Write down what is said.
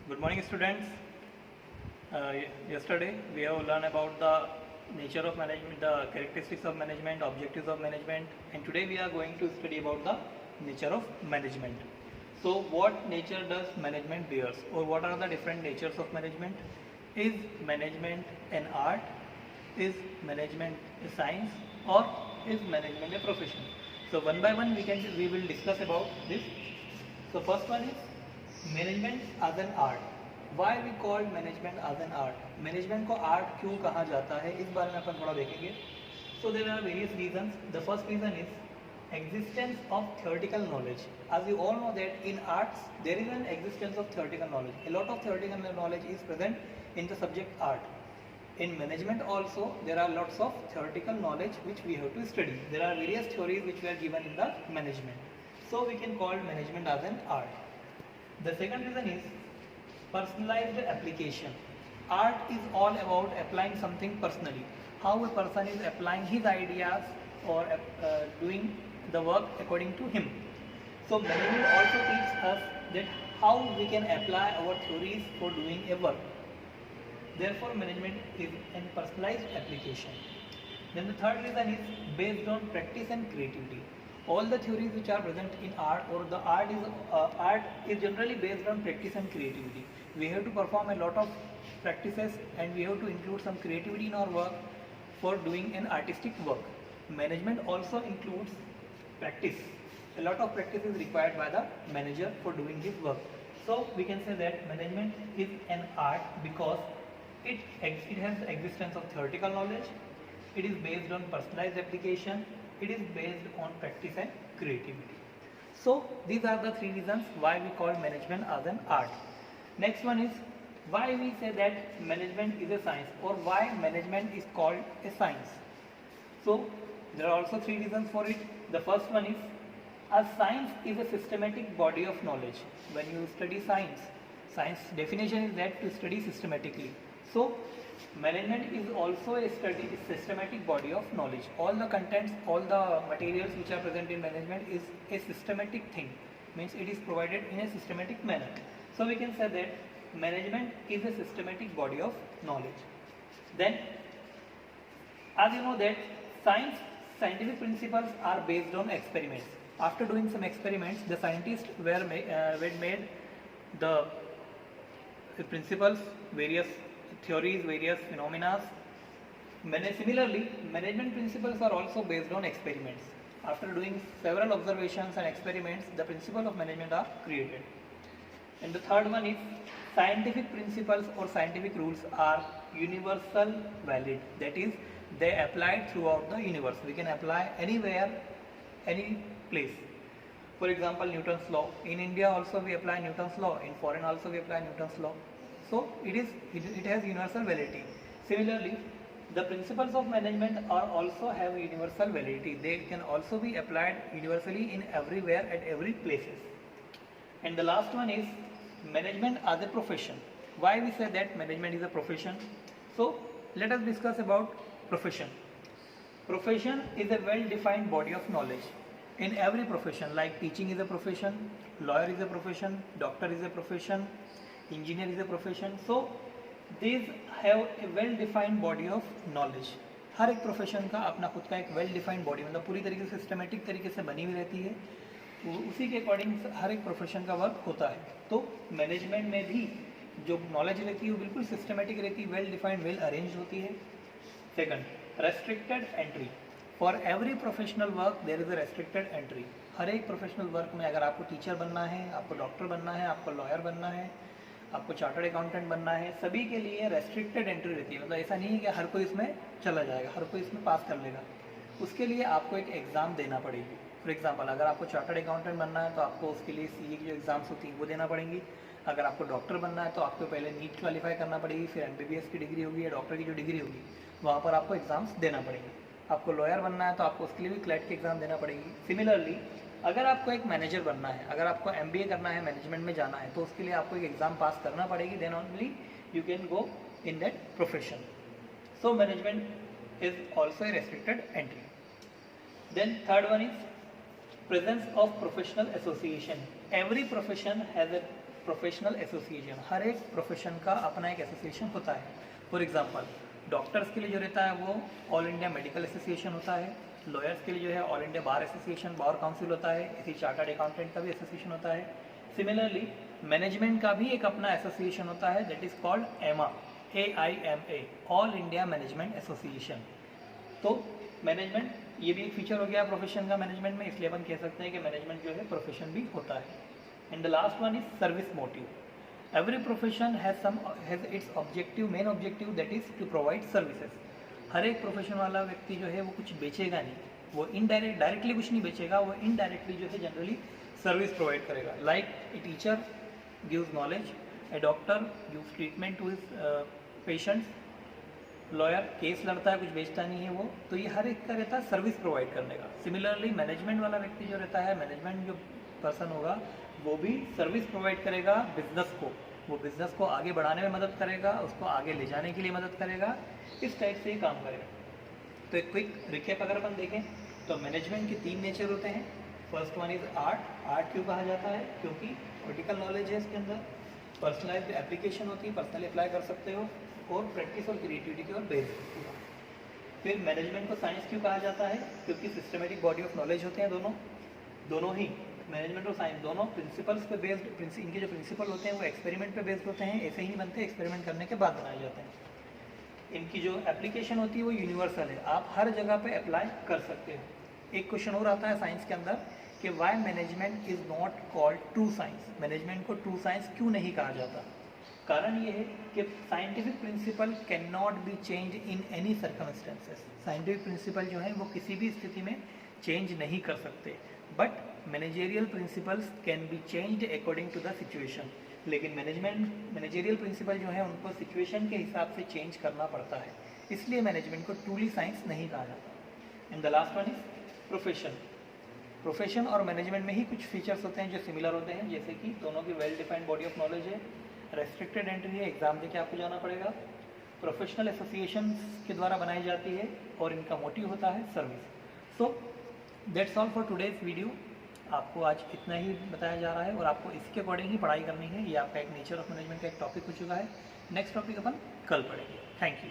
Good morning, students. Yesterday we have learned about the nature of management, the characteristics of management, objectives of management, and today we are going to study about the nature of management. So, what nature does management bears, or what are the different natures of management? Is management an art? Is management a science, or is management a profession? So, one by one we will discuss about this. So, first one is management as an art. Why we called management as an art. Management को art क्यों कहा जाता है, इस बारे में अपन थोड़ा देखेंगे. So there are various reasons. The first reason is existence of theoretical knowledge. As you all know that in arts there is an existence of theoretical knowledge. A lot of theoretical knowledge is present in the subject art. In management also there are lots of theoretical knowledge which we have to study. There are various theories which were given in the management. So we can call management as an art. The second reason is personalized application. Art is all about applying something personally. How a person is applying his ideas or doing the work according to him. So management also teaches us that how we can apply our theories for doing a work. Therefore management is a personalized application. Then the third reason is based on practice and creativity. All the theories which are present in art, or the art is generally based on practice and creativity. We have to perform a lot of practices and we have to include some creativity in our work for doing an artistic work. Management also includes practice. A lot of practice is required by the manager for doing this work. So we can say that management is an art because it has the existence of theoretical knowledge, it is based on personalized application, it is based on practice and creativity. So these are the three reasons why we call management as an art. Next one is why we say that management is a science, or why management is called a science. So there are also three reasons for it. The first one is a science is a systematic body of knowledge. When you study science definition is that to study systematically. So management is also a systematic body of knowledge. All the contents, all the materials which are present in management is a systematic thing, means it is provided in a systematic manner. So we can say that management is a systematic body of knowledge. Then as you know that scientific principles are based on experiments. After doing some experiments, the scientists were made the principles, various theories, various phenomena. Similarly, management principles are also based on experiments. After doing several observations and experiments, the principles of management are created. And the third one is scientific principles or scientific rules are universal valid. That is, they apply throughout the universe. We can apply anywhere, any place. For example, Newton's law. In India also we apply Newton's law. In foreign also we apply Newton's law. So it has universal validity. Similarly, the principles of management are also have universal validity. They can also be applied universally in everywhere at every places. And the last one is management as a profession. Why we say that management is a profession? So let us discuss about profession. Profession is a well-defined body of knowledge. In every profession, like teaching is a profession, lawyer is a profession, doctor is a profession, engineer is a profession. So these have a well defined body of knowledge. हर एक profession का अपना खुद का एक well defined body, मतलब पूरी तरीके से सिस्टमेटिक तरीके से बनी हुई रहती है. उसी के अकॉर्डिंग हर एक प्रोफेशन का वर्क होता है. तो मैनेजमेंट में भी जो नॉलेज रहती है वो बिल्कुल सिस्टमेटिक रहती है, वेल डिफाइंड, वेल अरेंज होती है. Second, restricted entry. For every professional work there is a restricted entry. हर एक प्रोफेशनल वर्क में अगर आपको टीचर बनना है, आपको डॉक्टर बनना है, आपको लॉयर बनना है, आपको चार्टर्ड अकाउंटेंट बनना है, सभी के लिए रेस्ट्रिक्टेड एंट्री रहती है. मतलब ऐसा नहीं है कि हर कोई इसमें चला जाएगा, हर कोई इसमें पास कर लेगा. उसके लिए आपको एक एग्ज़ाम देना पड़ेगी. फॉर एग्जांपल, अगर आपको चार्टर्ड अकाउंटेंट बनना है तो आपको उसके लिए सीए की जो एग्ज़ाम्स होती हैं वो देना पड़ेंगी. अगर आपको डॉक्टर बनना है तो आपको पहले नीट क्वालिफाई करना पड़ेगी, फिर एमबीबीएस की डिग्री होगी या डॉक्टर की जो डिग्री होगी वहाँ पर आपको एग्ज़ाम्स देना पड़ेंगे. आपको लॉयर बनना है तो आपको उसके लिए भी क्लैट की एग्ज़ाम देना पड़ेगी. सिमिलरली अगर आपको एक मैनेजर बनना है, अगर आपको एमबीए करना है, मैनेजमेंट में जाना है, तो उसके लिए आपको एक एग्ज़ाम पास करना पड़ेगी. Then only you can go in that profession. So management is also a restricted entry. Then third one is presence of professional association. Every profession has a professional association, हर एक profession का अपना एक association होता है। For example doctors के लिए जो रहता है वो ऑल इंडिया मेडिकल एसोसिएशन होता है, लॉयर्स के लिए जो है all India bar association, bar council होता है, इसी चार्टर्ड अकाउंटेंट का भी एसोसिएशन होता है। सिमिलरली मैनेजमेंट का भी एक अपना एसोसिएशन होता है, दैट इज कॉल्ड एमा, AIMA, all India management association. तो मैनेजमेंट ये भी एक फीचर हो गया प्रोफेशन का मैनेजमेंट में, इसलिए अपन कह सकते हैं कि मैनेजमेंट जो है प्रोफेशन भी होता है। And the last one is service motive. Every profession has its objective, main objective that is to provide services. हर एक प्रोफेशन वाला व्यक्ति जो है वो कुछ बेचेगा नहीं, वो डायरेक्टली कुछ नहीं बेचेगा, वो इनडायरेक्टली जो है जनरली सर्विस प्रोवाइड करेगा। Like a teacher gives knowledge, a doctor gives treatment to his patients, lawyer case लड़ता है, कुछ बेचता नहीं है वो। तो ये हर एक का रहता है सर्विस प्रोवाइड करने का। सिमिलरली मैनेजमेंट वाला व्यक्ति जो रहता है, मैनेजमेंट जो पर्सन होगा वो भी सर्विस प्रोवाइड करेगा बिजनेस को, वो बिजनेस को आगे बढ़ाने में मदद करेगा, उसको आगे ले जाने के लिए मदद करेगा, इस टाइप से ये काम करेगा। तो एक क्विक रिकैप अगर अपन देखें तो मैनेजमेंट के 3 नेचर होते हैं। First one is art. Art क्यों कहा जाता है? क्योंकि वर्टिकल नॉलेज है इसके अंदर, पर्सनलाइज्ड एप्लीकेशन होती है, पर्सनली अप्लाई कर सकते हो, और प्रैक्टिस और क्रिएटिविटी की ओर बेस्ड होती है। फिर मैनेजमेंट को साइंस क्यों कहा जाता है? क्योंकि सिस्टमेटिक बॉडी ऑफ नॉलेज होते हैं दोनों ही, मैनेजमेंट और साइंस दोनों प्रिंसिपल्स पे बेस्ड, इनके जो प्रिंसिपल होते हैं वो एक्सपेरिमेंट पे बेस्ड होते हैं, ऐसे ही नहीं बनते, एक्सपेरिमेंट करने के बाद बनाए जाते हैं। इनकी जो एप्लीकेशन होती है वो यूनिवर्सल है, आप हर जगह पे अप्लाई कर सकते हो। एक क्वेश्चन और आता है साइंस के अंदर कि why management is not called true science, management को ट्रू साइंस क्यों नहीं कहा जाता? कारण ये है कि scientific principle can not be change in any circumstances. Scientific principle जो है वो किसी भी स्थिति में चेंज नहीं कर सकते, but managerial principles can be changed according to the situation. लेकिन मैनेजेरियल प्रिंसिपल जो है उनको सिचुएशन के हिसाब से चेंज करना पड़ता है, इसलिए मैनेजमेंट को ट्रूली साइंस नहीं कहा जाता। And the last one is profession. Profession और मैनेजमेंट में ही कुछ फीचर्स होते हैं जो सिमिलर होते हैं, जैसे कि दोनों की well defined body of knowledge है, रेस्ट्रिक्टेड एंट्री है, एग्जाम देके आपको जाना पड़ेगा, प्रोफेशनल एसोसिएशन के द्वारा बनाई जाती है, और इनका मोटिव होता है service. So that's all for today's video. आपको आज इतना ही बताया जा रहा है और आपको इसके अकॉर्डिंग ही पढ़ाई करनी है। ये आपका एक नेचर ऑफ मैनेजमेंट का एक टॉपिक हो चुका है। नेक्स्ट टॉपिक अपन कल पढ़ेंगे। Thank you.